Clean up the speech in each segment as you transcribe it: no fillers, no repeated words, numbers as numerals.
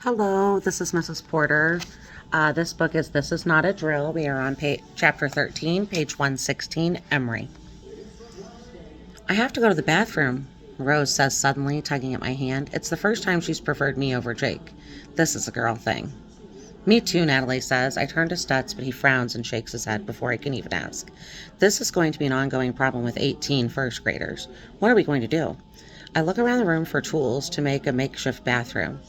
Hello, this is Mrs. Porter. This book is This Is Not a Drill. We are on chapter 13, page 116, Emery. I have to go to the bathroom, Rose says suddenly, tugging at my hand. It's the first time she's preferred me over Jake. This is a girl thing. Me too, Natalie says. I turn to Stutz, but he frowns and shakes his head before I can even ask. This is going to be an ongoing problem with 18 first graders. What are we going to do? I look around the room for tools to make a makeshift bathroom.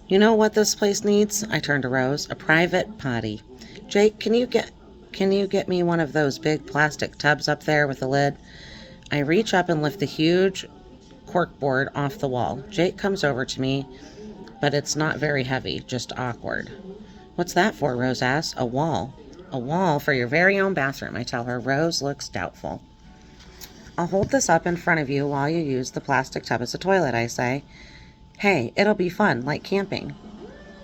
You know what this place needs? I turn to Rose. A private potty. Jake, can you get me one of those big plastic tubs up there with the lid? I reach up and lift the huge corkboard off the wall. Jake comes over to me, but it's not very heavy, just awkward. What's that for? Rose asks. A wall. A wall for your very own bathroom, I tell her. Rose looks doubtful. I'll hold this up in front of you while you use the plastic tub as a toilet, I say. Hey, it'll be fun, like camping.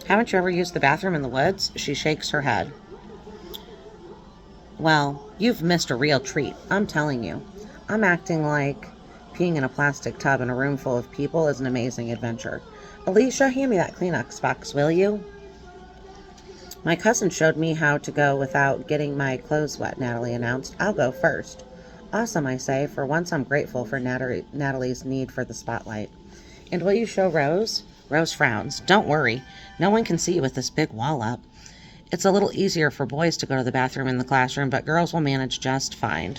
Haven't you ever used the bathroom in the woods? She shakes her head. Well, you've missed a real treat, I'm telling you. I'm acting like peeing in a plastic tub in a room full of people is an amazing adventure. Alicia, hand me that Kleenex box, will you? My cousin showed me how to go without getting my clothes wet, Natalie announced. I'll go first. Awesome, I say. For once I'm grateful for Natalie's need for the spotlight. And will you show Rose? Rose frowns. Don't worry. No one can see you with this big wall up. It's a little easier for boys to go to the bathroom in the classroom, but girls will manage just fine.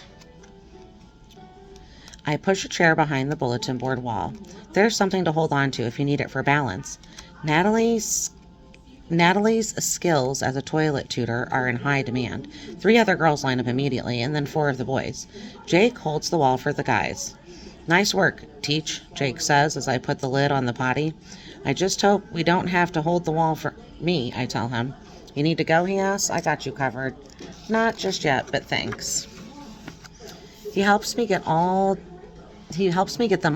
I push a chair behind the bulletin board wall. There's something to hold on to if you need it for balance. Natalie's skills as a toilet tutor are in high demand. 3 other girls line up immediately, and then 4 of the boys. Jake holds the wall for the guys. Nice work, Teach, Jake says as I put the lid on the potty. I just hope we don't have to hold the wall for me, I tell him. You need to go, he asks. I got you covered. Not just yet, but thanks. He helps me get them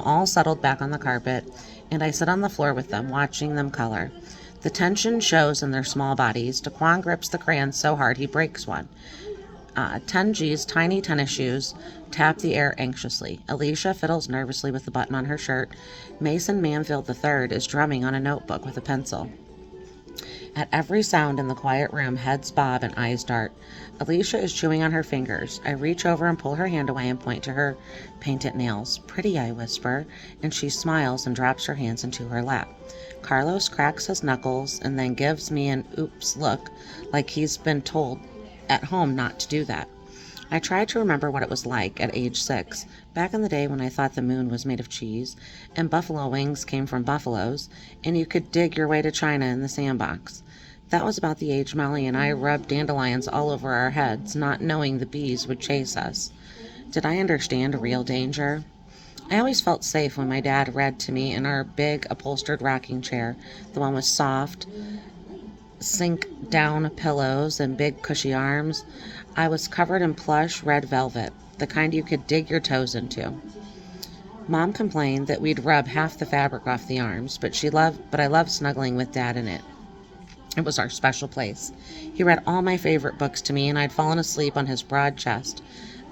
all settled back on the carpet, and I sit on the floor with them, watching them color. The tension shows in their small bodies. Daquan grips the crayon so hard he breaks one. Tenji's tiny tennis shoes tap the air anxiously. Alicia fiddles nervously with the button on her shirt. Mason Manfield III is drumming on a notebook with a pencil. At every sound in the quiet room, heads bob and eyes dart. Alicia is chewing on her fingers. I reach over and pull her hand away and point to her painted nails. Pretty, I whisper, and she smiles and drops her hands into her lap. Carlos cracks his knuckles and then gives me an oops look, like he's been told at home not to do that. I tried to remember what it was like at age 6, back in the day when I thought the moon was made of cheese, and buffalo wings came from buffaloes, and you could dig your way to China in the sandbox. That was about the age Molly and I rubbed dandelions all over our heads, not knowing the bees would chase us. Did I understand real danger? I always felt safe when my dad read to me in our big upholstered rocking chair, the one with soft, sink-down pillows and big cushy arms. I was covered in plush red velvet, the kind you could dig your toes into. Mom complained that we'd rub half the fabric off the arms, but I loved snuggling with Dad in it. It was our special place. He read all my favorite books to me, and I'd fallen asleep on his broad chest,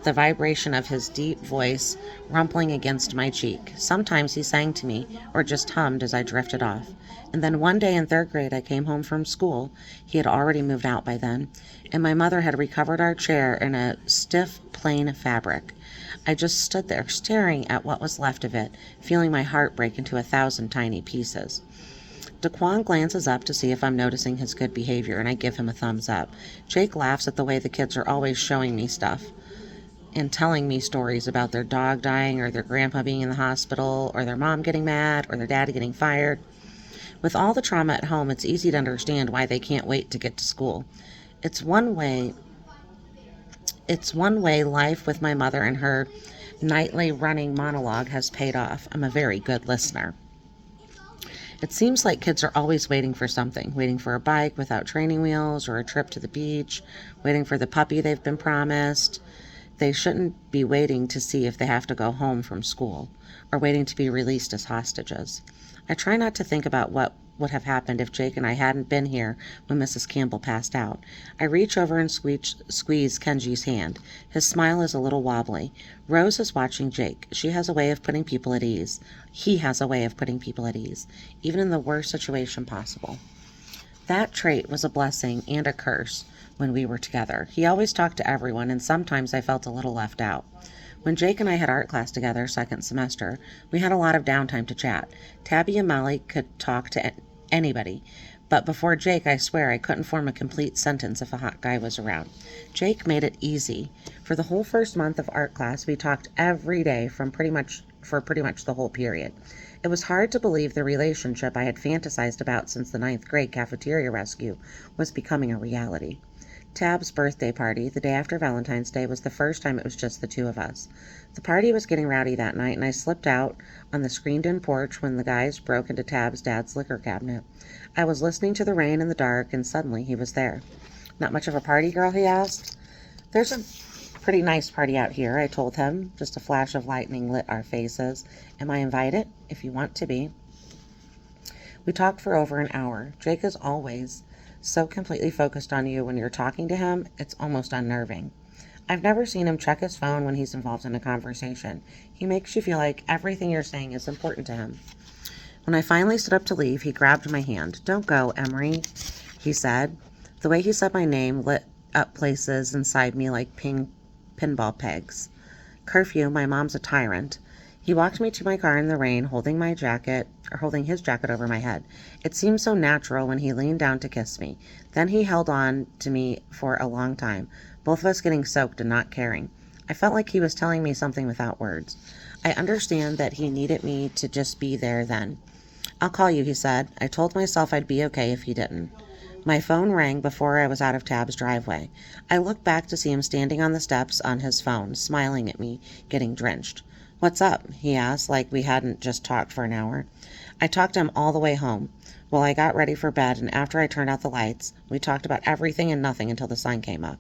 the vibration of his deep voice rumpling against my cheek. Sometimes he sang to me, or just hummed as I drifted off. And then one day in 3rd grade, I came home from school. He had already moved out by then, and my mother had recovered our chair in a stiff, plain fabric. I just stood there, staring at what was left of it, feeling my heart break into 1,000 tiny pieces. Daquan glances up to see if I'm noticing his good behavior, and I give him a thumbs up. Jake laughs at the way the kids are always showing me stuff and telling me stories about their dog dying, or their grandpa being in the hospital, or their mom getting mad, or their dad getting fired. With all the trauma at home, it's easy to understand why they can't wait to get to school. It's one way life with my mother and her nightly running monologue has paid off. I'm a very good listener. It seems like kids are always waiting for something, waiting for a bike without training wheels, or a trip to the beach, waiting for the puppy they've been promised. They shouldn't be waiting to see if they have to go home from school, or waiting to be released as hostages. I try not to think about what would have happened if Jake and I hadn't been here when Mrs. Campbell passed out. I reach over and squeeze Kenji's hand. His smile is a little wobbly. Rose is watching Jake. She has a way of putting people at ease. He has a way of putting people at ease, even in the worst situation possible. That trait was a blessing and a curse when we were together. He always talked to everyone, and sometimes I felt a little left out. When Jake and I had art class together second semester, we had a lot of downtime to chat. Tabby and Molly could talk to anybody, but before Jake, I swear I couldn't form a complete sentence if a hot guy was around. Jake made it easy. For the whole first month of art class, we talked every day for pretty much the whole period. It was hard to believe the relationship I had fantasized about since the 9th grade cafeteria rescue was becoming a reality. Tab's birthday party, the day after Valentine's Day, was the first time it was just the two of us. The party was getting rowdy that night, and I slipped out on the screened-in porch when the guys broke into Tab's dad's liquor cabinet. I was listening to the rain in the dark, and suddenly he was there. "Not much of a party, girl?" he asked. "There's a pretty nice party out here," I told him. Just a flash of lightning lit our faces. "Am I invited?" "If you want to be." We talked for over an hour. Jake is always so completely focused on you when you're talking to him, it's almost unnerving. I've never seen him check his phone when he's involved in a conversation. He makes you feel like everything you're saying is important to him. When I finally stood up to leave, he grabbed my hand. "Don't go, Emery," he said. The way he said my name lit up places inside me like pinball pegs. "Curfew, my mom's a tyrant." He walked me to my car in the rain, holding his jacket over my head. It seemed so natural when he leaned down to kiss me. Then he held on to me for a long time, both of us getting soaked and not caring. I felt like he was telling me something without words. I understand that he needed me to just be there then. "I'll call you," he said. I told myself I'd be okay if he didn't. My phone rang before I was out of Tab's driveway. I looked back to see him standing on the steps on his phone, smiling at me, getting drenched. "What's up?" he asked, like we hadn't just talked for an hour. I talked to him all the way home. While I got ready for bed and after I turned out the lights, we talked about everything and nothing until the sun came up.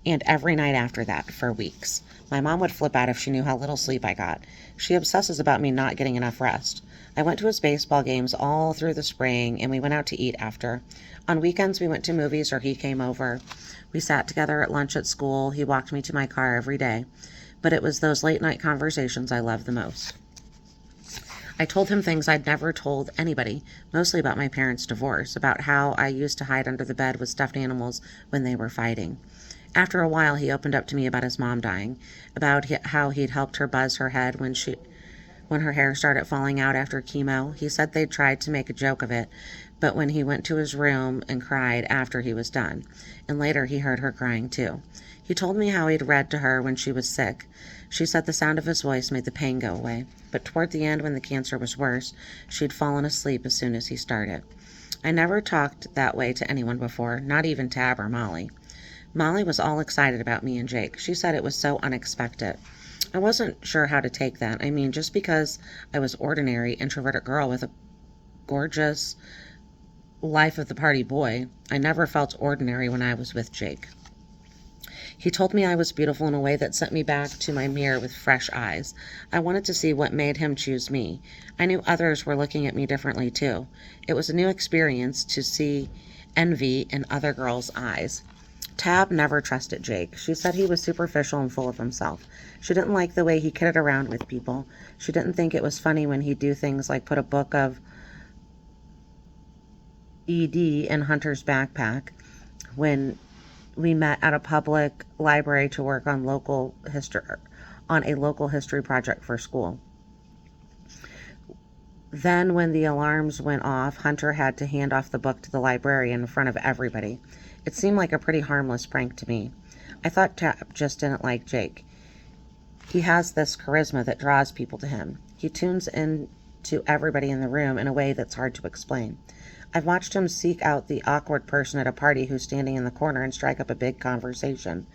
And every night after that, for weeks. My mom would flip out if she knew how little sleep I got. She obsesses about me not getting enough rest. I went to his baseball games all through the spring, and we went out to eat after. On weekends, we went to movies or he came over. We sat together at lunch at school. He walked me to my car every day. But it was those late-night conversations I loved the most. I told him things I'd never told anybody, mostly about my parents' divorce, about how I used to hide under the bed with stuffed animals when they were fighting. After a while, he opened up to me about his mom dying, about how he'd helped her buzz her head when her hair started falling out after chemo. He said they'd tried to make a joke of it, but when he went to his room and cried after he was done, and later he heard her crying too. He told me how he'd read to her when she was sick. She said the sound of his voice made the pain go away, but toward the end, when the cancer was worse, she'd fallen asleep as soon as he started. I never talked that way to anyone before, not even Tab or Molly. Molly was all excited about me and Jake. She said it was so unexpected. I wasn't sure how to take that. I mean, just because I was ordinary, introverted girl with a gorgeous life of the party boy, I never felt ordinary when I was with Jake. He told me I was beautiful in a way that sent me back to my mirror with fresh eyes. I wanted to see what made him choose me. I knew others were looking at me differently too. It was a new experience to see envy in other girls' eyes. Tab never trusted Jake. She said he was superficial and full of himself. She didn't like the way he kidded around with people. She didn't think it was funny when he'd do things like put a book of ED in Hunter's backpack when we met at a public library to work on a local history project for school. Then when the alarms went off, Hunter had to hand off the book to the librarian in front of everybody. It seemed like a pretty harmless prank to me. I thought Tab just didn't like Jake. He has this charisma that draws people to him. He tunes into everybody in the room in a way that's hard to explain. I've watched him seek out the awkward person at a party who's standing in the corner and strike up a big conversation.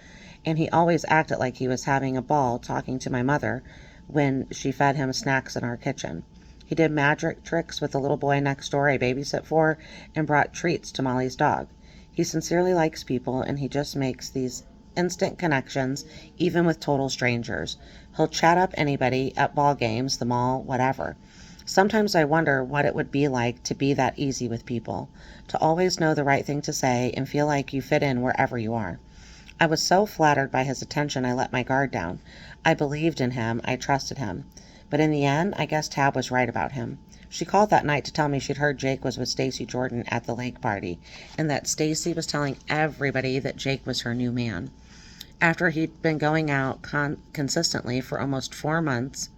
And he always acted like he was having a ball talking to my mother when she fed him snacks in our kitchen. He did magic tricks with the little boy next door I babysit for and brought treats to Molly's dog. He sincerely likes people, and he just makes these instant connections, even with total strangers. He'll chat up anybody at ball games, the mall, whatever. Sometimes I wonder what it would be like to be that easy with people, to always know the right thing to say and feel like you fit in wherever you are. I was so flattered by his attention I let my guard down. I believed in him, I trusted him. But in the end, I guess Tab was right about him. She called that night to tell me she'd heard Jake was with Stacy Jordan at the lake party, and that Stacy was telling everybody that Jake was her new man. After he'd been going out consistently for almost 4 months,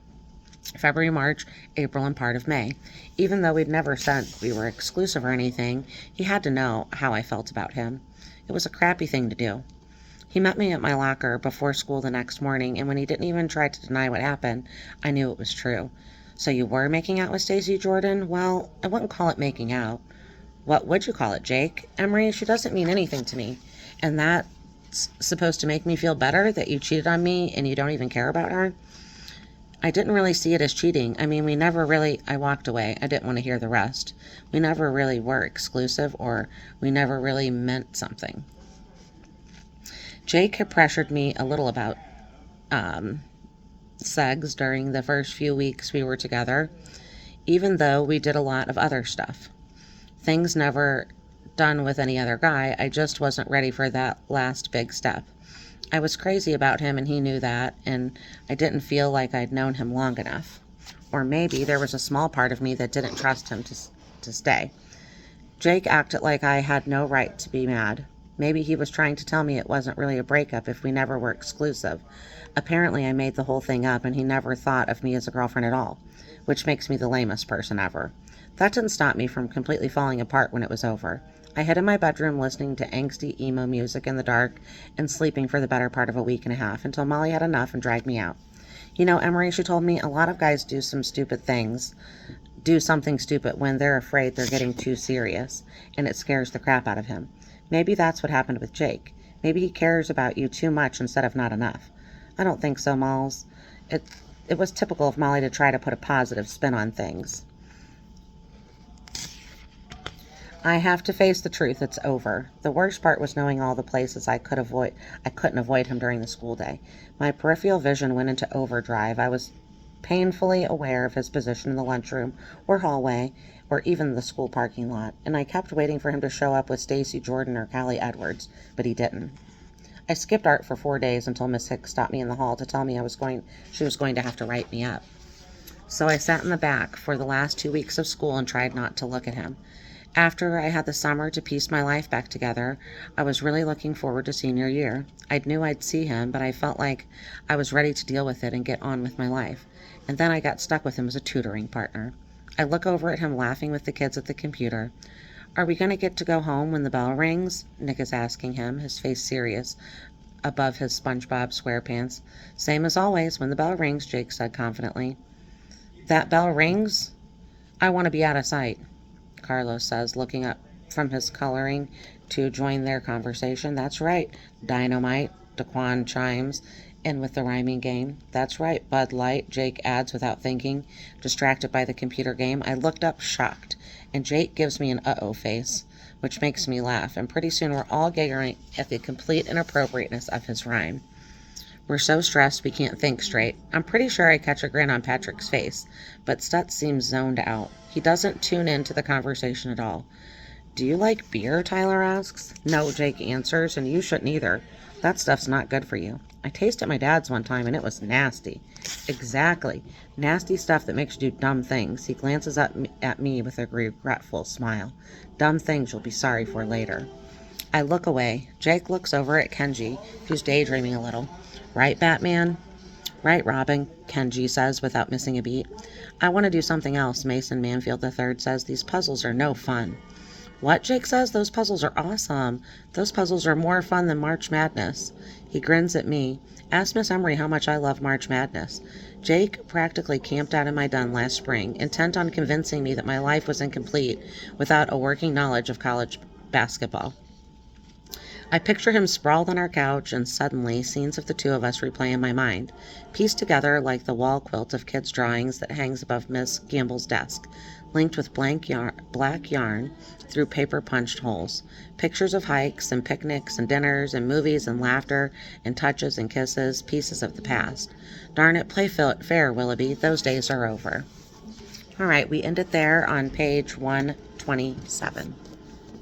February, March, April, and part of May. Even though we'd never said we were exclusive or anything, he had to know how I felt about him. It was a crappy thing to do. He met me at my locker before school the next morning, and when he didn't even try to deny what happened, I knew it was true. So you were making out with Stacy Jordan? Well, I wouldn't call it making out. What would you call it, Jake? Emery, she doesn't mean anything to me. And that's supposed to make me feel better that you cheated on me and you don't even care about her? I didn't really see it as cheating. I mean, I walked away. I didn't want to hear the rest. We never really were exclusive, or we never really meant something. Jake had pressured me a little about sex during the first few weeks we were together, even though we did a lot of other stuff. Things never done with any other guy. I just wasn't ready for that last big step. I was crazy about him and he knew that, and I didn't feel like I'd known him long enough. Or maybe there was a small part of me that didn't trust him to stay. Jake acted like I had no right to be mad. Maybe he was trying to tell me it wasn't really a breakup if we never were exclusive. Apparently I made the whole thing up and he never thought of me as a girlfriend at all, which makes me the lamest person ever. That didn't stop me from completely falling apart when it was over. I hid in my bedroom listening to angsty emo music in the dark and sleeping for the better part of a week and a half until Molly had enough and dragged me out. You know, Emery, she told me a lot of guys do something stupid when they're afraid they're getting too serious, and it scares the crap out of him. Maybe that's what happened with Jake. Maybe he cares about you too much instead of not enough. I don't think so, Malls. It was typical of Molly to try to put a positive spin on things. I have to face the truth. It's over. The worst part was knowing all the places I couldn't avoid him during the school day. My peripheral vision went into overdrive. I was painfully aware of his position in the lunchroom or hallway or even the school parking lot, and I kept waiting for him to show up with Stacy Jordan or Callie Edwards, but he didn't. I skipped art for 4 days until Miss Hicks stopped me in the hall to tell me she was going to have to write me up. So I sat in the back for the last 2 weeks of school and tried not to look at him. After I had the summer to piece my life back together, I was really looking forward to senior year. I knew I'd see him, but I felt like I was ready to deal with it and get on with my life. And then I got stuck with him as a tutoring partner. I look over at him laughing with the kids at the computer. Are we going to get to go home when the bell rings? Nick is asking him, his face serious above his SpongeBob SquarePants. Same as always, when the bell rings, Jake said confidently. That bell rings? I want to be out of sight, Carlos says, looking up from his coloring to join their conversation. That's right, Dynamite, Daquan chimes in with the rhyming game. That's right, Bud Light, Jake adds without thinking, distracted by the computer game. I looked up shocked, and Jake gives me an uh-oh face, which makes me laugh, and pretty soon we're all giggling at the complete inappropriateness of his rhyme. We're so stressed we can't think straight. I'm pretty sure I catch a grin on Patrick's face, but Stutz seems zoned out. He doesn't tune into the conversation at all. Do you like beer? Tyler asks. No, Jake answers, and you shouldn't either. That stuff's not good for you. I tasted my dad's one time, and it was nasty. Exactly. Nasty stuff that makes you do dumb things. He glances up at me with a regretful smile. Dumb things you'll be sorry for later. I look away. Jake looks over at Kenji, who's daydreaming a little. Right, Batman? Right, Robin, Kenji says without missing a beat. I want to do something else, Mason Manfield III says. These puzzles are no fun. What? Jake says. Those puzzles are awesome. Those puzzles are more fun than March Madness. He grins at me. Ask Miss Emery how much I love March Madness. Jake practically camped out in my den last spring, intent on convincing me that my life was incomplete without a working knowledge of college basketball. I picture him sprawled on our couch, and suddenly scenes of the two of us replay in my mind, pieced together like the wall quilt of kids' drawings that hangs above Miss Gamble's desk, linked with black yarn through paper-punched holes. Pictures of hikes and picnics and dinners and movies and laughter and touches and kisses, pieces of the past. Darn it, play fair, Willoughby. Those days are over. All right, we end it there on page 127.